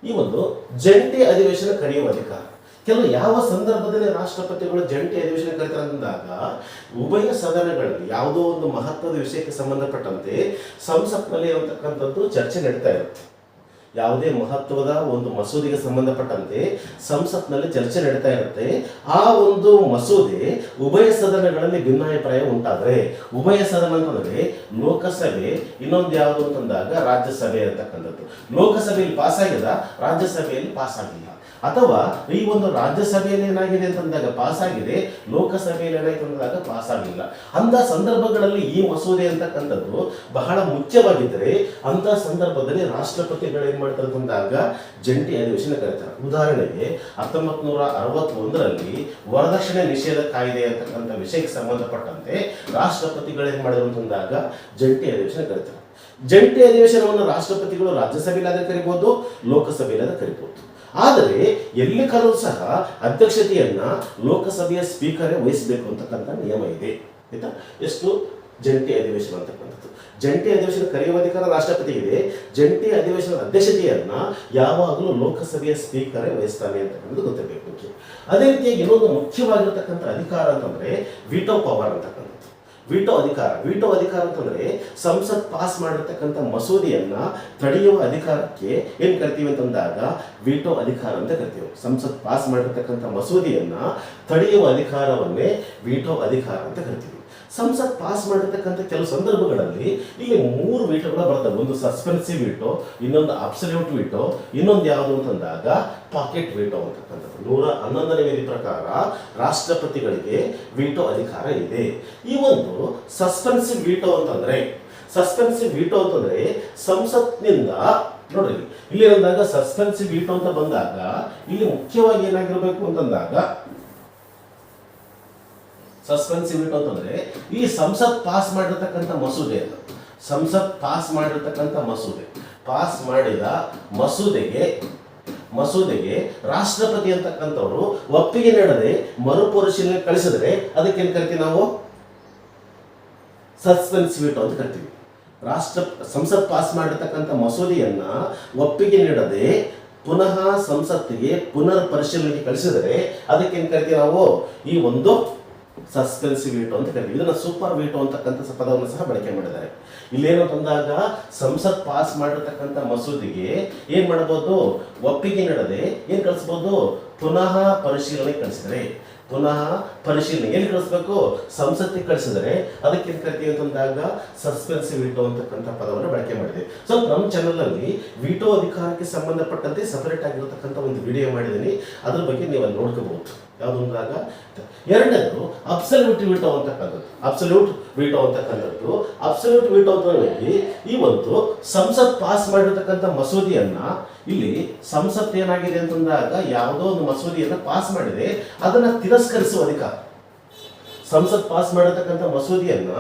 ಈ ಒಂದು ಜಂಟಿ ಅಧಿವೇಶನ ಕರೆಯುವ ಅಧಿಕಾರ. ಕೆಲವು ಯಾವ ಸಂದರ್ಭದಲ್ಲಿ ರಾಷ್ಟ್ರಪತಿಗಳು ಜಂಟಿ ಅಧಿವೇಶನ ಕರೀತಾರೆ ಅಂದಾಗ ಉಭಯ ಸದನಗಳಲ್ಲಿ ಯಾವುದೋ ಒಂದು ಮಹತ್ವದ ವಿಷಯಕ್ಕೆ ಸಂಬಂಧಪಟ್ಟಂತೆ ಸಂಸತ್ನಲ್ಲಿ ಇರತಕ್ಕಂಥದ್ದು ಚರ್ಚೆ ನಡೀತಾ ಇರುತ್ತೆ. ಯಾವುದೇ ಮಹತ್ವದ ಒಂದು ಮಸೂದೆಗೆ ಸಂಬಂಧಪಟ್ಟಂತೆ ಸಂಸತ್ನಲ್ಲಿ ಚರ್ಚೆ ನಡೀತಾ ಇರುತ್ತೆ. ಆ ಒಂದು ಮಸೂದೆ ಉಭಯ ಸದನಗಳಲ್ಲಿ ಭಿನ್ನಾಭಿಪ್ರಾಯ ಉಂಟಾದ್ರೆ ಉಭಯ ಸದನ ಅಂತಂದ್ರೆ ಲೋಕಸಭೆ, ಇನ್ನೊಂದು ಯಾವುದು ಅಂತಂದಾಗ ರಾಜ್ಯಸಭೆ ಅಂತಕ್ಕಂಥದ್ದು. ಲೋಕಸಭೆಯಲ್ಲಿ ಪಾಸ್ ಆಗಿದೆ, ರಾಜ್ಯಸಭೆಯಲ್ಲಿ ಪಾಸ್ ಆಗಿಲ್ಲ. ಅಥವಾ ಈ ಒಂದು ರಾಜ್ಯಸಭೆಯಲ್ಲಿ ಏನಾಗಿದೆ ಅಂತಂದಾಗ ಪಾಸ್ ಆಗಿದೆ, ಲೋಕಸಭೆಯಲ್ಲಿ ಏನಾಯ್ತು ಅಂದಾಗ ಪಾಸ್ ಆಗಿಲ್ಲ. ಅಂತ ಸಂದರ್ಭಗಳಲ್ಲಿ ಈ ಮಸೂದೆ ಅಂತಕ್ಕಂಥದ್ದು ಬಹಳ ಮುಖ್ಯವಾಗಿದ್ದರೆ ಅಂತ ಸಂದರ್ಭದಲ್ಲಿ ರಾಷ್ಟ್ರಪತಿಗಳು ಏನ್ ಮಾಡ್ತಾರೆ ಅಂತಂದಾಗ ಜಂಟಿ ಅಧಿವೇಶನ ಕರೀತಾರೆ. ಉದಾಹರಣೆಗೆ 1961ರಲ್ಲಿ ವರದಕ್ಷಿಣೆ ನಿಷೇಧ ಕಾಯ್ದೆ ಅಂತಕ್ಕಂಥ ವಿಷಯಕ್ಕೆ ಸಂಬಂಧಪಟ್ಟಂತೆ ರಾಷ್ಟ್ರಪತಿಗಳು ಏನ್ ಮಾಡಿದ್ರು ಅಂತಂದಾಗ ಜಂಟಿ ಅಧಿವೇಶನ ಕರೀತಾರೆ. ಜಂಟಿ ಅಧಿವೇಶನವನ್ನು ರಾಷ್ಟ್ರಪತಿಗಳು ರಾಜ್ಯಸಭೆಯಲ್ಲಿ ಕರಿಬಹುದು, ಲೋಕಸಭೆಯಲ್ಲಿ ಕರಿಬಹುದು. ಆದರೆ ಎಲ್ಲಿ ಕರೆದು ಸಹ ಅಧ್ಯಕ್ಷತೆಯನ್ನ ಲೋಕಸಭೆಯ ಸ್ಪೀಕರೇ ವಹಿಸಬೇಕು ಅಂತಕ್ಕಂಥ ನಿಯಮ ಇದೆ. ಆಯ್ತಾ? ಎಷ್ಟು ಜಂಟಿ ಅಧಿವೇಶನ ಅಂತಕ್ಕಂಥದ್ದು. ಜಂಟಿ ಅಧಿವೇಶನ ಕರೆಯುವ ಅಧಿಕಾರ ರಾಷ್ಟ್ರಪತಿಗಿದೆ. ಜಂಟಿ ಅಧಿವೇಶನದ ಅಧ್ಯಕ್ಷತೆಯನ್ನ ಯಾವಾಗಲೂ ಲೋಕಸಭೆಯ ಸ್ಪೀಕರೇ ವಹಿಸ್ತಾನೆ ಅಂತಕ್ಕಂಥದ್ದು ಗೊತ್ತಿರಬೇಕು. ಅದೇ ರೀತಿಯಾಗಿ ಇನ್ನೊಂದು ಮುಖ್ಯವಾಗಿರತಕ್ಕಂಥ ಅಧಿಕಾರ ಅಂತಂದ್ರೆ ವಿಟೋ ಪವರ್ ಅಂತಕ್ಕಂಥದ್ದು. ವಿಟೋ ಅಧಿಕಾರ ಅಂತಂದ್ರೆ ಸಂಸತ್ ಪಾಸ್ ಮಾಡಿರ್ತಕ್ಕಂಥ ಮಸೂದೆಯನ್ನ ತಡೆಯುವ ಅಧಿಕಾರಕ್ಕೆ ಏನ್ ಕರಿತೀವಿ ಅಂತಂದಾಗ ವಿಟೋ ಅಧಿಕಾರ ಅಂತ ಕರಿತೀವಿ. ಸಂಸತ್ ಪಾಸ್ ಮಾಡಿರ್ತಕ್ಕಂಥ ಮಸೂದೆಯನ್ನ ತಡೆಯುವ ಅಧಿಕಾರವನ್ನೇ ವಿಟೋ ಅಧಿಕಾರ ಅಂತ ಕರಿತೀವಿ. ಸಂಸತ್ ಪಾಸ್ ಮಾಡಿರ್ತಕ್ಕಂಥ ಕೆಲವು ಸಂದರ್ಭಗಳಲ್ಲಿ ಇಲ್ಲಿ 3 ವಿಟೋಗಳು ಬರ್ತವೆ. ಒಂದು ಸಸ್ಪೆನ್ಸಿವ್ ವಿಟೋ, ಇನ್ನೊಂದು ಅಬ್ಸಲ್ಯೂಟ್ ವಿಟೋ, ಇನ್ನೊಂದು ಯಾವುದು ಅಂತಂದಾಗ ಪಾಕೆಟ್ ವಿಟೋ ಅಂತಕ್ಕಂಥದ್ದು. 111ನೇ ವಿಧಿ ಪ್ರಕಾರ ರಾಷ್ಟ್ರಪತಿಗಳಿಗೆ ವಿಟೋ ಅಧಿಕಾರ ಇದೆ. ಈ ಒಂದು ಸಸ್ಪೆನ್ಸಿವ್ ವಿಟೋ ಅಂತಂದ್ರೆ ಸಂಸತ್ನಿಂದ ನೋಡ್ರಿ, ಇಲ್ಲಿ ಅಂದಾಗ ಸಸ್ಪೆನ್ಸಿವ್ ವಿಟೋ ಅಂತ ಬಂದಾಗ ಇಲ್ಲಿ ಮುಖ್ಯವಾಗಿ ಏನಾಗಿರ್ಬೇಕು ಅಂತಂದಾಗ ಸಸ್ಪೆನ್ಸಿವ್ ವಿಟೋ ಅಂತಂದ್ರೆ ಈ ಸಂಸತ್ ಪಾಸ್ ಮಾಡಿರ್ತಕ್ಕಂಥ ಪಾಸ್ ಮಾಡಿದ ಮಸೂದೆಗೆ ರಾಷ್ಟ್ರಪತಿ ಅಂತಕ್ಕಂಥವ್ರು ಒಪ್ಪಿಗೆ ನೀಡದೆ ಮರುಪರಿಶೀಲನೆ ಕಳಿಸಿದ್ರೆ ಅದಕ್ಕೆ ಏನ್ ಕರಿತೀವಿ ನಾವು? ಸಸ್ಪೆನ್ಸಿವ್ ವಿಟೋ ಅಂತ ಕರಿತೀವಿ. ಸಂಸತ್ ಪಾಸ್ ಮಾಡಿರ್ತಕ್ಕಂಥ ಮಸೂದೆಯನ್ನ ಒಪ್ಪಿಗೆ ನೀಡದೆ ಪುನಃ ಸಂಸತ್ತಿಗೆ ಪುನರ್ ಪರಿಶೀಲನೆಗೆ ಕಳಿಸಿದರೆ ಅದಕ್ಕೆ ಏನ್ ಕರಿತೀವಿ ನಾವು? ಈ ಒಂದು ಸಸ್ಪೆನ್ಸಿವ್ ವಿಟೋ ಅಂತ ಕರಿತೀವಿ. ಇದನ್ನ ಸೂಪರ್ ವಿಟೋ ಅಂತಕ್ಕಂಥ ಪದವನ್ನು ಸಹ ಬಳಕೆ ಮಾಡಿದ್ದಾರೆ. ಇಲ್ಲೇನು ತಂದಾಗ ಸಂಸತ್ ಪಾಸ್ ಮಾಡಿರ್ತಕ್ಕಂಥ ಮಸೂದೆಗೆ ಏನ್ ಮಾಡಬಹುದು? ಒಪ್ಪಿಗೆ ನೀಡದೆ ಏನ್ ಕಳಿಸಬಹುದು? ಪುನಃ ಪರಿಶೀಲನೆ ಕಳಿಸಿದರೆ ಎಲ್ಲಿ ಕಳಿಸ್ಬೇಕು? ಸಂಸತ್ತಿಗೆ ಕಳಿಸಿದರೆ ಅದಕ್ಕೆ ಏನ್ ಕರಿತೀವಿ ಅಂತಂದಾಗ ಸಸ್ಪೆನ್ಸಿವ್ ವಿಟೋ ಅಂತಕ್ಕಂಥ ಪದವನ್ನು ಬಳಕೆ ಮಾಡಿದೆ. ಸೊ ನಮ್ಮ ಚಾನಲ್ ಅಲ್ಲಿ ವಿಟೋ ಅಧಿಕಾರಕ್ಕೆ ಸಂಬಂಧಪಟ್ಟಂತೆ ಸಪರೇಟ್ ಆಗಿರತಕ್ಕಂಥ ಒಂದು ವಿಡಿಯೋ ಮಾಡಿದ್ದೀನಿ. ಅದ್ರ ಬಗ್ಗೆ ನೀವು ಅಲ್ಲಿ ನೋಡ್ಕೋಬಹುದು. ಯಾವುದು ಅಂದಾಗ ಎರಡನೇದು ಅಬ್ಸಲ್ಯೂಟ್ ವಿಟೋ ಅಂತಕ್ಕಂಥದ್ದು. ಅಬ್ಸಲ್ಯೂಟ್ ವಿಟೋ ಅಂತಂದ್ರೆ ಈ ಒಂದು ಸಂಸತ್ ಪಾಸ್ ಮಾಡಿರ್ತಕ್ಕಂಥ ಮಸೂದೆಯನ್ನ ಇಲ್ಲಿ ಸಂಸತ್ ಏನಾಗಿದೆ ಅಂತಂದಾಗ ಯಾವುದೋ ಒಂದು ಮಸೂದೆಯನ್ನ ಪಾಸ್ ಮಾಡಿದೆ, ಅದನ್ನ ತಿರಸ್ಕರಿಸುವ ಅಧಿಕಾರ. ಸಂಸತ್ ಪಾಸ್ ಮಾಡಿರ್ತಕ್ಕಂಥ ಮಸೂದೆಯನ್ನ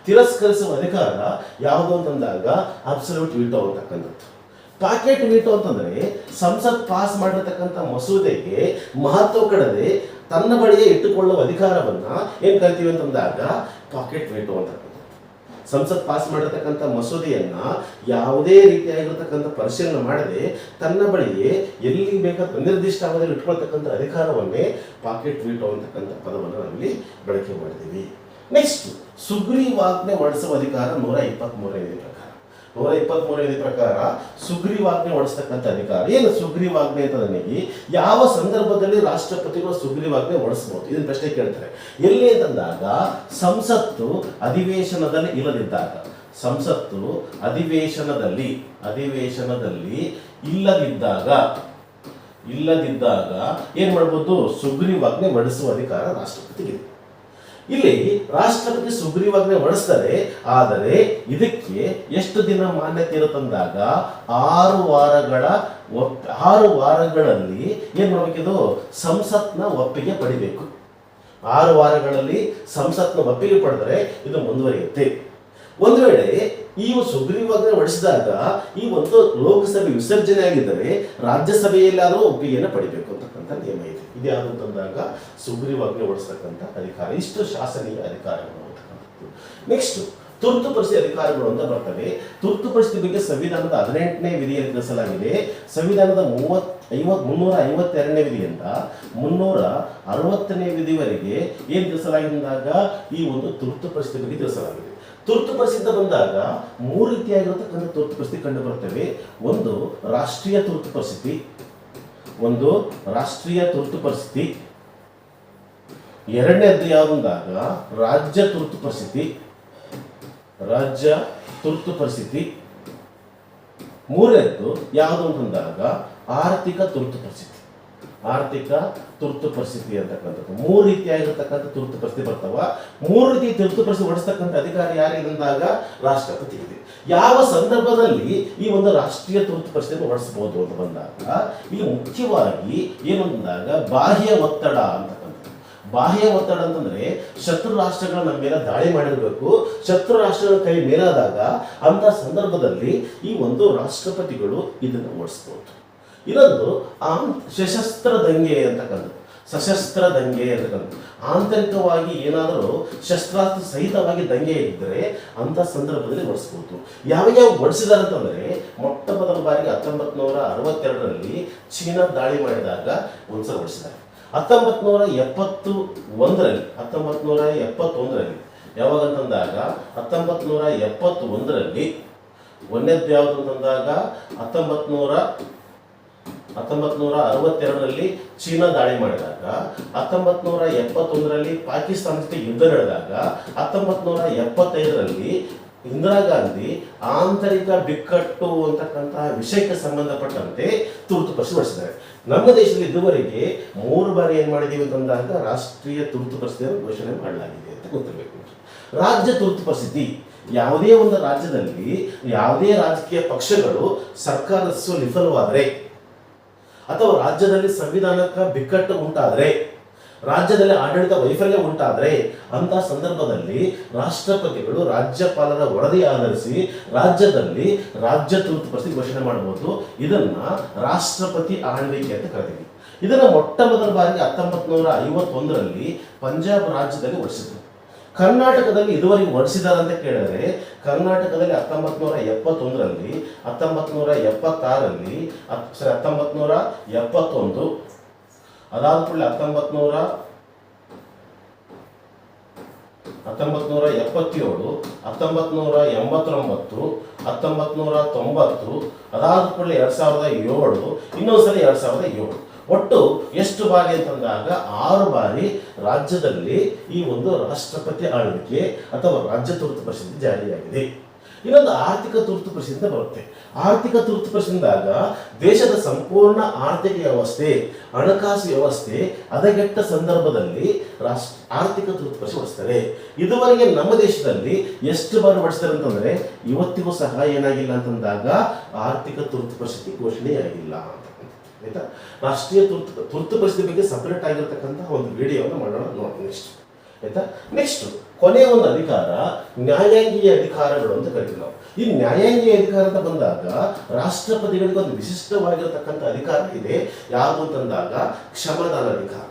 ತಿರಸ್ಕರಿಸುವ ಅಧಿಕಾರ ಯಾವುದು ಅಂತಂದಾಗ ಅಬ್ಸಲ್ಯೂಟ್ ವಿಟೋ ಅಂತಕ್ಕಂಥದ್ದು. ಪಾಕೆಟ್ ವಿಟೋ ಅಂತಂದ್ರೆ ಸಂಸತ್ ಪಾಸ್ ಮಾಡಿರ್ತಕ್ಕಂಥ ಮಸೂದೆಗೆ ಮಹತ್ವ ಕೊಡದೆ ತನ್ನ ಬಳಿಯೇ ಇಟ್ಟುಕೊಳ್ಳುವ ಅಧಿಕಾರವನ್ನ ಏನ್ ಕರಿತೀವಿ ಅಂತಂದಾಗ ಪಾಕೆಟ್ ವಿಟೋ ಅಂತಕ್ಕಂಥದ್ದು. ಸಂಸತ್ ಪಾಸ್ ಮಾಡಿರ್ತಕ್ಕಂಥ ಮಸೂದೆಯನ್ನ ಯಾವುದೇ ರೀತಿಯಾಗಿರ್ತಕ್ಕಂಥ ಪರಿಶೀಲನೆ ಮಾಡದೆ ತನ್ನ ಬಳಿಯೇ ಎಲ್ಲಿ ಬೇಕಾದ ನಿರ್ದಿಷ್ಟ ಅವಧಿಯಲ್ಲಿ ಇಟ್ಕೊಳ್ತಕ್ಕಂಥ ಅಧಿಕಾರವನ್ನೇ ಪಾಕೆಟ್ ವಿಟೋ ಅಂತಕ್ಕಂಥ ಪದವನ್ನು ನಾವಿಲ್ಲಿ ಬಳಕೆ ಮಾಡಿದ್ದೀವಿ. ನೆಕ್ಸ್ಟ್ ಸುಗ್ರೀವಾಜ್ಞೆ ಹೊರಡಿಸುವ ಅಧಿಕಾರ 123ನೇ ಪ್ರಕಾರ ಸುಗ್ರೀವಾಜ್ಞೆ ಹೊರಡಿಸ್ತಕ್ಕಂಥ ಅಧಿಕಾರ. ಏನು ಸುಗ್ರೀವಾಜ್ಞೆ ಅಂತ ನನಗೆ ಯಾವ ಸಂದರ್ಭದಲ್ಲಿ ರಾಷ್ಟ್ರಪತಿಗಳು ಸುಗ್ರೀವಾಜ್ಞೆ ಹೊರಡಿಸಬಹುದು? ಇದನ್ನ ಪ್ರಶ್ನೆ ಕೇಳ್ತಾರೆ. ಎಲ್ಲಿ ಅಂತಂದಾಗ ಸಂಸತ್ತು ಅಧಿವೇಶನದಲ್ಲಿ ಇಲ್ಲದಿದ್ದಾಗ ಇಲ್ಲದಿದ್ದಾಗ ಏನ್ ಮಾಡ್ಬೋದು? ಸುಗ್ರೀವಾಜ್ಞೆ ಹೊರಡಿಸುವ ಅಧಿಕಾರ ರಾಷ್ಟ್ರಪತಿಗಿದೆ. ಇಲ್ಲಿ ರಾಷ್ಟ್ರಪತಿ ಸುಗ್ರೀವಾಜ್ಞೆ ಹೊರಡಿಸ್ತಾರೆ. ಆದರೆ ಇದಕ್ಕೆ ಎಷ್ಟು ದಿನ ಮಾನ್ಯತೆ ಇರುತ್ತಂದಾಗ 6 ವಾರಗಳಲ್ಲಿ ಏನ್ ಮಾಡ್ಬೇಕಿದು? ಸಂಸತ್ನ ಒಪ್ಪಿಗೆ ಪಡಿಬೇಕು. 6 ವಾರಗಳಲ್ಲಿ ಸಂಸತ್ನ ಒಪ್ಪಿಗೆ ಪಡೆದರೆ ಇದು ಮುಂದುವರಿಯುತ್ತೆ. ಒಂದು ವೇಳೆ ಈ ಸುಗ್ರೀವಾಜ್ಞೆ ಹೊರಡಿಸಿದಾಗ ಈ ಒಂದು ಲೋಕಸಭೆ ವಿಸರ್ಜನೆ ಆಗಿದ್ದರೆ ರಾಜ್ಯಸಭೆಯಲ್ಲಾದರೂ ಒಪ್ಪಿಗೆಯನ್ನು ಪಡಿಬೇಕು ಅಂತಕ್ಕಂಥ ನಿಯಮ ಇದೆ. ಇದ್ಯಾವುದು ಅಂತಂದಾಗ ಸುಗ್ರೀವಾಜ್ಞೆ ಹೊರಡಿಸ್ತಕ್ಕಂಥ ಅಧಿಕಾರ. ಇಷ್ಟು ಶಾಸನೀಯ ಅಧಿಕಾರಗಳು ಅಂತಕ್ಕಂಥದ್ದು. ನೆಕ್ಸ್ಟ್ ತುರ್ತು ಪರಿಸ್ಥಿತಿ ಅಧಿಕಾರಗಳು ಅಂತ ಬರ್ತವೆ. ತುರ್ತು ಪರಿಸ್ಥಿತಿ ಬಗ್ಗೆ ಸಂವಿಧಾನದ 18ನೇ ವಿಧಿಯಲ್ಲಿ ತಿಳಿಸಲಾಗಿದೆ. ಸಂವಿಧಾನದ 352ನೇ ವಿಧಿಯಿಂದ 360ನೇ ವಿಧಿವರೆಗೆ ಏನ್ ತಿಳಿಸಲಾಗಿದ್ದಾಗ ಈ ಒಂದು ತುರ್ತು ಪರಿಸ್ಥಿತಿ ಬಗ್ಗೆ ತಿಳಿಸಲಾಗಿದೆ. ತುರ್ತು ಪರಿಸ್ಥಿತಿ ಬಂದಾಗ 3 ರೀತಿಯಾಗಿರತಕ್ಕಂಥ ತುರ್ತು ಪರಿಸ್ಥಿತಿ ಕಂಡು ಬರ್ತವೆ. ಒಂದು ರಾಷ್ಟ್ರೀಯ ತುರ್ತು ಪರಿಸ್ಥಿತಿ, ಎರಡನೇದ್ದು ಯಾವುದಂದಾಗ ರಾಜ್ಯ ತುರ್ತು ಪರಿಸ್ಥಿತಿ, ಮೂರನೇದ್ದು ಯಾವುದು ಅಂತಂದಾಗ ಆರ್ಥಿಕ ತುರ್ತು ಪರಿಸ್ಥಿತಿ. ಆರ್ಥಿಕ ತುರ್ತು ಪರಿಸ್ಥಿತಿ ಅಂತಕ್ಕಂಥದ್ದು. 3 ರೀತಿಯಾಗಿರ್ತಕ್ಕಂಥ ತುರ್ತು ಪರಿಸ್ಥಿತಿ ಬರ್ತಾವ. 3 ರೀತಿ ತುರ್ತು ಪರಿಸ್ಥಿತಿ ಹೊಡಿಸ್ತಕ್ಕಂಥ ಅಧಿಕಾರ ಯಾರಿಗೆ ಅಂದಾಗ ರಾಷ್ಟ್ರಪತಿ ಇದೆ. ಯಾವ ಸಂದರ್ಭದಲ್ಲಿ ಈ ಒಂದು ರಾಷ್ಟ್ರೀಯ ತುರ್ತು ಪರಿಸ್ಥಿತಿ ಹೊಡಿಸಬಹುದು ಅಂತ ಬಂದಾಗ ಇಲ್ಲಿ ಮುಖ್ಯವಾಗಿ ಏನು ಅಂದಾಗ ಬಾಹ್ಯ ಒತ್ತಡ ಅಂತಕ್ಕಂಥದ್ದು. ಬಾಹ್ಯ ಒತ್ತಡ ಅಂತಂದ್ರೆ ಶತ್ರು ರಾಷ್ಟ್ರಗಳ ನಮ್ಮ ಮೇಲೆ ದಾಳಿ ಮಾಡಿರಬೇಕು. ಶತ್ರು ರಾಷ್ಟ್ರಗಳ ಕೈ ಮೇಲಾದಾಗ ಅಂತ ಸಂದರ್ಭದಲ್ಲಿ ಈ ಒಂದು ರಾಷ್ಟ್ರಪತಿಗಳು ಇದನ್ನು ಓಡಿಸಬಹುದು. ಇನ್ನೊಂದು ಸಶಸ್ತ್ರ ದಂಗೆ ಅಂತಕ್ಕಂಥದ್ದು. ಸಶಸ್ತ್ರ ದಂಗೆ ಅಂತಕ್ಕಂಥದ್ದು ಆಂತರಿಕವಾಗಿ ಏನಾದರೂ ಶಸ್ತ್ರಾಸ್ತ್ರ ಸಹಿತವಾಗಿ ದಂಗೆ ಇದ್ದರೆ ಅಂತ ಸಂದರ್ಭದಲ್ಲಿ ಓಡಿಸ್ಬೋದು. ಯಾವ ಓಡಿಸಿದಾರೆ ಅಂತಂದ್ರೆ ಮೊಟ್ಟ ಮೊದಲ ಬಾರಿಗೆ 1962ರಲ್ಲಿ ಚೀನಾ ದಾಳಿ ಮಾಡಿದಾಗ ಒಂದ್ಸಲ ಓಡಿಸಿದ್ದಾರೆ. 1971ರಲ್ಲಿ ಯಾವಾಗಂತಂದಾಗ 1971ರಲ್ಲಿ ಒಂದನೇದ್ದು ಯಾವುದು ಅಂತಂದಾಗ 1962ರಲ್ಲಿ ಚೀನಾ ದಾಳಿ ಮಾಡಿದಾಗ, 1971ರಲ್ಲಿ ಪಾಕಿಸ್ತಾನ ಜೊತೆ ಯುದ್ಧ ನಡೆದಾಗ, 1975ರಲ್ಲಿ ಇಂದಿರಾ ಗಾಂಧಿ ಆಂತರಿಕ ಬಿಕ್ಕಟ್ಟು ಅಂತಕ್ಕಂತಹ ವಿಷಯಕ್ಕೆ ಸಂಬಂಧಪಟ್ಟಂತೆ ತುರ್ತು ಪರಿಸ್ಥಿತಿ ಹೊರಡಿಸಿದ್ದಾರೆ. ನಮ್ಮ ದೇಶದಲ್ಲಿ ಇದುವರೆಗೆ 3 ಬಾರಿ ಏನ್ ಮಾಡಿದೀವಿ ಅಂತಂದಾಗ ರಾಷ್ಟ್ರೀಯ ತುರ್ತು ಪರಿಸ್ಥಿತಿಯನ್ನು ಘೋಷಣೆ ಮಾಡಲಾಗಿದೆ ಅಂತ ಗೊತ್ತಿರಬೇಕು. ರಾಜ್ಯ ತುರ್ತು ಪರಿಸ್ಥಿತಿ ಯಾವುದೇ ಒಂದು ರಾಜ್ಯದಲ್ಲಿ ಯಾವುದೇ ರಾಜಕೀಯ ಪಕ್ಷಗಳು ಸರ್ಕಾರ ರಚಿಸುವ ವಿಫಲವಾದರೆ ಅಥವಾ ರಾಜ್ಯದಲ್ಲಿ ಸಂವಿಧಾನಕ್ಕೆ ಬಿಕ್ಕಟ್ಟು ಉಂಟಾದರೆ, ರಾಜ್ಯದಲ್ಲಿ ಆಡಳಿತ ವೈಫಲ್ಯ ಉಂಟಾದರೆ ಅಂತ ಸಂದರ್ಭದಲ್ಲಿ ರಾಷ್ಟ್ರಪತಿಗಳು ರಾಜ್ಯಪಾಲರ ವರದಿ ಆಧರಿಸಿ ರಾಜ್ಯದಲ್ಲಿ ರಾಜ್ಯ ತುರ್ತು ಪರಿಸ್ಥಿತಿ ಘೋಷಣೆ ಮಾಡಬಹುದು. ಇದನ್ನ ರಾಷ್ಟ್ರಪತಿ ಆಳ್ವಿಕೆ ಅಂತ ಕರೀತೀವಿ. ಇದನ್ನ ಮೊಟ್ಟ ಮೊದಲ ಬಾರಿಗೆ 1951ರಲ್ಲಿ ಪಂಜಾಬ್ ರಾಜ್ಯದಲ್ಲಿ ಹೊರಡಿಸಿದ್ರು. ಕರ್ನಾಟಕದಲ್ಲಿ ಇದುವರೆಗೆ ಹೊರಡಿಸಿದ್ದಾರೆ ಅಂತ ಕೇಳಿದ್ರೆ ಕರ್ನಾಟಕದಲ್ಲಿ 1971ರಲ್ಲಿ, 1976ರಲ್ಲಿ, 1971, ಅದಾದ ಕೂಡಲೇ 1977, 1989, 1990, ಅದಾದ ಕೂಡಲೇ 2007, ಇನ್ನೊಂದ್ಸಲ 2007. ಒಟ್ಟು ಎಷ್ಟು ಬಾರಿ ಅಂತಂದಾಗ 6 ಬಾರಿ ರಾಜ್ಯದಲ್ಲಿ ಈ ಒಂದು ರಾಷ್ಟ್ರಪತಿ ಆಳ್ವಿಕೆ ಅಥವಾ ರಾಜ್ಯ ತುರ್ತು ಪರಿಸ್ಥಿತಿ ಜಾರಿಯಾಗಿದೆ. ಇನ್ನೊಂದು ಆರ್ಥಿಕ ತುರ್ತು ಪರಿಸ್ಥಿತಿ ಬರುತ್ತೆ. ಆರ್ಥಿಕ ತುರ್ತು ಪರಿಸ್ಥಿತಿದಾಗ ದೇಶದ ಸಂಪೂರ್ಣ ಆರ್ಥಿಕ ವ್ಯವಸ್ಥೆ, ಹಣಕಾಸು ವ್ಯವಸ್ಥೆ ಹದಗೆಟ್ಟ ಸಂದರ್ಭದಲ್ಲಿ ಆರ್ಥಿಕ ತುರ್ತು ಪರಿಸ್ಥಿತಿ ಹೊರಡಿಸ್ತಾರೆ. ಇದುವರೆಗೆ ನಮ್ಮ ದೇಶದಲ್ಲಿ ಎಷ್ಟು ಬಾರಿ ಹೊರಡಿಸ್ತಾರೆ ಅಂತಂದ್ರೆ ಇವತ್ತಿಗೂ ಸಹ ಏನಾಗಿಲ್ಲ ಅಂತಂದಾಗ ಆರ್ಥಿಕ ತುರ್ತು ಪರಿಸ್ಥಿತಿ ಘೋಷಣೆಯಾಗಿಲ್ಲ ಅಂತ. ಆಯ್ತಾ? ರಾಷ್ಟ್ರೀಯ ತುರ್ತು ಪರಿಸ್ಥಿತಿ ಬಗ್ಗೆ ಸಪರೇಟ್ ಆಗಿರ್ತಕ್ಕಂಥ ಒಂದು ವಿಡಿಯೋವನ್ನು ಮಾಡೋಣ, ನೋಡೋಣ ನೆಕ್ಸ್ಟ್. ಆಯ್ತಾ? ನೆಕ್ಸ್ಟ್ ಕೊನೆಯ ಒಂದು ಅಧಿಕಾರ ನ್ಯಾಯಾಂಗೀಯ ಅಧಿಕಾರಗಳು ಅಂತ ಕರಿತೀವಿ ನಾವು. ಈ ನ್ಯಾಯಾಂಗೀಯ ಅಧಿಕಾರ ಅಂತ ಬಂದಾಗ ರಾಷ್ಟ್ರಪತಿಗಳಿಗೆ ಒಂದು ವಿಶಿಷ್ಟವಾಗಿರತಕ್ಕಂಥ ಅಧಿಕಾರ ಇದೆ. ಯಾವುದು ಅಂತಂದಾಗ ಕ್ಷಮಾದಾನ ಅಧಿಕಾರ.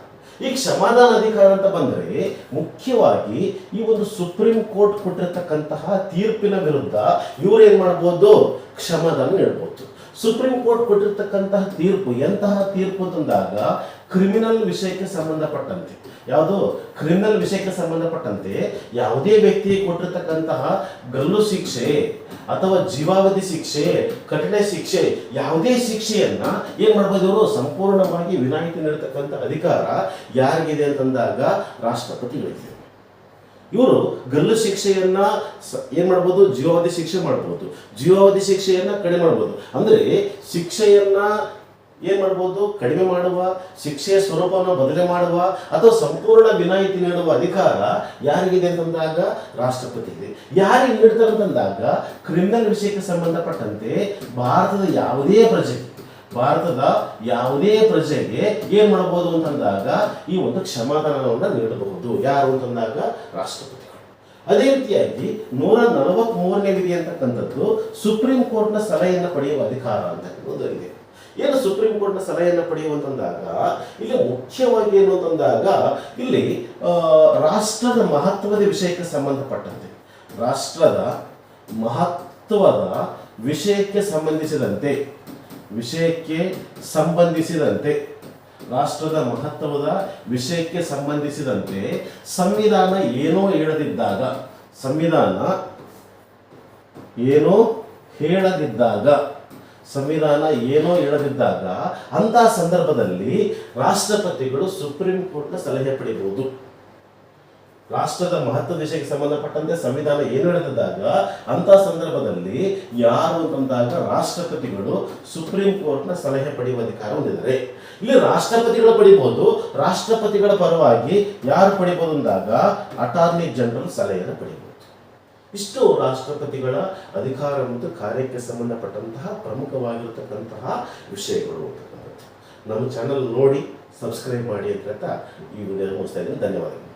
ಈ ಕ್ಷಮಾದಾನ ಅಧಿಕಾರ ಅಂತ ಬಂದರೆ ಮುಖ್ಯವಾಗಿ ಈ ಒಂದು ಸುಪ್ರೀಂ ಕೋರ್ಟ್ ಕೊಟ್ಟಿರತಕ್ಕಂತಹ ತೀರ್ಪಿನ ವಿರುದ್ಧ ಇವರು ಏನ್ ಮಾಡ್ಬೋದು, ಕ್ಷಮಾದಾನ ನೀಡಬಹುದು. ಸುಪ್ರೀಂ ಕೋರ್ಟ್ ಕೊಟ್ಟಿರ್ತಕ್ಕಂತಹ ತೀರ್ಪು ಎಂತಹ ತೀರ್ಪು ಅಂತಂದಾಗ ಕ್ರಿಮಿನಲ್ ವಿಷಯಕ್ಕೆ ಸಂಬಂಧಪಟ್ಟಂತೆ, ಯಾವುದು ಕ್ರಿಮಿನಲ್ ವಿಷಯಕ್ಕೆ ಸಂಬಂಧಪಟ್ಟಂತೆ ಯಾವುದೇ ವ್ಯಕ್ತಿಗೆ ಕೊಟ್ಟಿರ್ತಕ್ಕಂತಹ ಗಲ್ಲು ಶಿಕ್ಷೆ ಅಥವಾ ಜೀವಾವಧಿ ಶಿಕ್ಷೆ, ಕಠಿಣ ಶಿಕ್ಷೆ, ಯಾವುದೇ ಶಿಕ್ಷೆಯನ್ನ ಏನ್ ಮಾಡ್ಬೋದು ಇವರು ಸಂಪೂರ್ಣವಾಗಿ ವಿನಾಯಿತಿ ನೀಡತಕ್ಕಂಥ ಅಧಿಕಾರ ಯಾರಿಗಿದೆ ಅಂತಂದಾಗ ರಾಷ್ಟ್ರಪತಿಗಳಿದೆ. ಇವರು ಗಲ್ಲು ಶಿಕ್ಷೆಯನ್ನ ಏನ್ ಮಾಡ್ಬೋದು, ಜೀವಾವಧಿ ಶಿಕ್ಷೆ ಮಾಡ್ಬೋದು, ಜೀವಾವಧಿ ಶಿಕ್ಷೆಯನ್ನ ಕಡಿಮೆ ಮಾಡ್ಬೋದು. ಅಂದ್ರೆ ಶಿಕ್ಷೆಯನ್ನ ಏನ್ ಮಾಡ್ಬೋದು, ಕಡಿಮೆ ಮಾಡುವ, ಶಿಕ್ಷೆಯ ಸ್ವರೂಪವನ್ನು ಬದಲಿ ಮಾಡುವ ಅಥವಾ ಸಂಪೂರ್ಣ ವಿನಾಯಿತಿ ನೀಡುವ ಅಧಿಕಾರ ಯಾರಿಗಿದೆ ಅಂತಂದಾಗ ರಾಷ್ಟ್ರಪತಿ ಇದೆ. ಯಾರಿಗೆ ನೀಡ್ತಾರೆ ಅಂತಂದಾಗ ಕ್ರಿಮಿನಲ್ ವಿಷಯಕ್ಕೆ ಸಂಬಂಧಪಟ್ಟಂತೆ ಭಾರತದ ಯಾವುದೇ ಪ್ರಜೆಗೆ ಏನ್ ಮಾಡಬಹುದು ಅಂತಂದಾಗ ಈ ಒಂದು ಕ್ಷಮಾದಾನವನ್ನು ನೀಡಬಹುದು. ಯಾರು ಅಂತಂದಾಗ ರಾಷ್ಟ್ರಪತಿಗಳು. ಅದೇ ರೀತಿಯಾಗಿ 143ನೇ ವಿಧಿ ಅಂತಕ್ಕಂಥದ್ದು ಸುಪ್ರೀಂ ಕೋರ್ಟ್ನ ಸಲಹೆಯನ್ನು ಪಡೆಯುವ ಅಧಿಕಾರ ಅಂತಕ್ಕಂಥದ್ದು ಇದೆ. ಏನು ಸುಪ್ರೀಂ ಕೋರ್ಟ್ನ ಸಲಹೆಯನ್ನು ಪಡೆಯುವಂತಂದಾಗ ಇಲ್ಲಿ ಮುಖ್ಯವಾಗಿ ಏನು ಅಂತಂದಾಗ ಇಲ್ಲಿ ರಾಷ್ಟ್ರದ ಮಹತ್ವದ ವಿಷಯಕ್ಕೆ ಸಂಬಂಧಪಟ್ಟಂತೆ, ರಾಷ್ಟ್ರದ ಮಹತ್ವದ ವಿಷಯಕ್ಕೆ ಸಂಬಂಧಿಸಿದಂತೆ ರಾಷ್ಟ್ರದ ಮಹತ್ವದ ವಿಷಯಕ್ಕೆ ಸಂಬಂಧಿಸಿದಂತೆ ಸಂವಿಧಾನ ಏನೋ ಹೇಳದಿದ್ದಾಗ ಅಂತ ಸಂದರ್ಭದಲ್ಲಿ ರಾಷ್ಟ್ರಪತಿಗಳು ಸುಪ್ರೀಂ ಕೋರ್ಟ್ನ ಸಲಹೆ ಪಡೆಯಬಹುದು. ರಾಷ್ಟ್ರದ ಮಹತ್ವದ ವಿಷಯಕ್ಕೆ ಸಂಬಂಧಪಟ್ಟಂತೆ ಸಂವಿಧಾನ ಏನು ಹೇಳಿದಾಗ ಅಂತ ಸಂದರ್ಭದಲ್ಲಿ ಯಾರು ಅಂತಂದಾಗ ರಾಷ್ಟ್ರಪತಿಗಳು ಸುಪ್ರೀಂ ಕೋರ್ಟ್ನ ಸಲಹೆ ಪಡೆಯುವ ಅಧಿಕಾರ ಹೊಂದಿದ್ದಾರೆ. ಇಲ್ಲಿ ರಾಷ್ಟ್ರಪತಿಗಳು ಪಡಿಬಹುದು. ರಾಷ್ಟ್ರಪತಿಗಳ ಪರವಾಗಿ ಯಾರು ಪಡಿಬಹುದು ಅಂದಾಗ ಅಟಾರ್ನಿ ಜನರಲ್ ಸಲಹೆಯನ್ನು ಪಡಿಬಹುದು. ಇಷ್ಟು ರಾಷ್ಟ್ರಪತಿಗಳ ಅಧಿಕಾರ ಮತ್ತು ಕಾರ್ಯಕ್ಕೆ ಸಂಬಂಧಪಟ್ಟಂತಹ ಪ್ರಮುಖವಾಗಿರತಕ್ಕಂತಹ ವಿಷಯಗಳು ಅಂತಕ್ಕಂಥದ್ದು. ನಮ್ಮ ಚಾನಲ್ ನೋಡಿ ಸಬ್ಸ್ಕ್ರೈಬ್ ಮಾಡಿ ಅಂತ ಈ ವಿಡಿಯೋ ಮುಗಿಸ್ತಾ ಇದ್ದೀನಿ. ಧನ್ಯವಾದಗಳು.